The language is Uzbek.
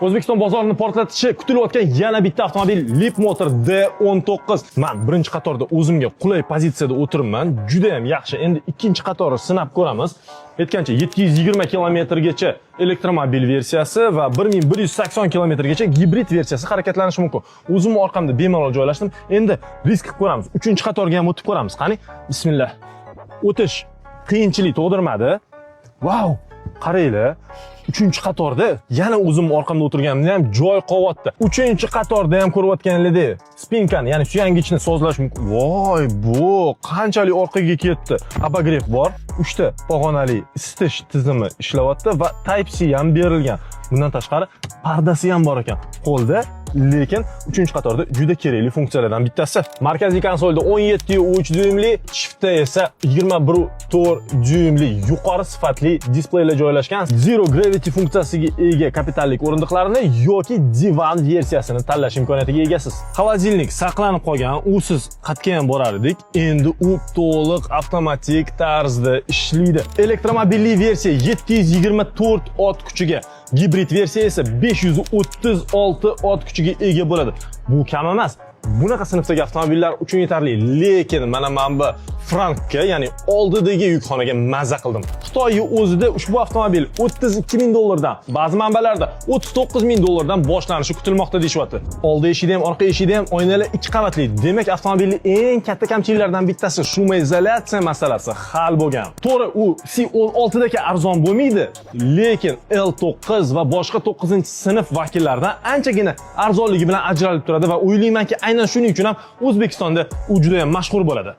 O'zbekiston bozorini portlatishi kutilayotgan yana bitta avtomobil Leapmotor D19. Men birinchi qatorda o'zimga qulay pozitsiyada o'tiribman. Juda ham yaxshi. Endi ikkinchi qatorni sinab ko'ramiz. Aytgancha 720 kilometrgacha elektromobil versiyasi va 1180 kilometrgacha gibrid versiyasi harakatlanishi mumkin. O'zim orqamda bemalol joylashdim. Endi risk qilib ko'ramiz. 3-qatorga ham o'tib ko'ramiz. Qani? Bismillah. O'tish qiyinchilik tug'dirmadi. Wow! Qaranglar. 3-qatorda yana o'zim orqamda o'tirganimda ham joy qolyapti. 3-qatorda ham ko'rayotganinglardek spinkani, ya'ni suyangichni sozlash mumkin. Voy, bu qanchalik orqaga ketdi. Abagrev bor. 3 ta pog'onali isitish tizimi ishlayapti va Type-C ham berilgan. Bundan tashqari pardasi ham bor ekan. Qo'lda, lekin 3-qatorda juda kerakli funksiyalardan bittasi. Markaziy konsolda 17.3 dyuymli, shiftda esa 21.4 dyuymli yuqori sifatli displeylar joylashgan. Zero Gravity funksiyasiga ega kapitallik o'rindiqlarini yoki divan versiyasini tanlash imkoniyatiga egasiz. Xolodilnik saqlanib qolgan, usiz qatga ham borar edik. Endi u to'liq avtomatik tarzda ishlaydi. Elektromobilli versiya 724 ot kuchiga, gibrid versiya esa 536 ot kuchiga ega bo'ladi. Bu kam emas. Bunaqa sinfdagi avtomobillar uchun yetarli, lekin mana bu frankka, ya'ni oldidagi yukxonaga mazza qildim. Xitoyning o'zida ushbu avtomobil 32 ming dollardan, ba'zi manbalarda 39 ming dollardan boshlanishi kutilmoqda deyapti. Oldi eshigi ham, orqa eshigi ham oynalar 2 qavatli. Demak, avtomobilning eng katta kamchiliklaridan bittasi shumoizolyatsiya masalasi hal bo'lgan. To'g'ri, u C16 dagi arzon bo'lmaydi, lekin L9 va boshqa 9-sinf vakillaridan anchagina arzonligi bilan ajralib turadi va o'ylaymanki, aynan shuning uchun ham O'zbekistonda u juda ham mashhur bo'ladi.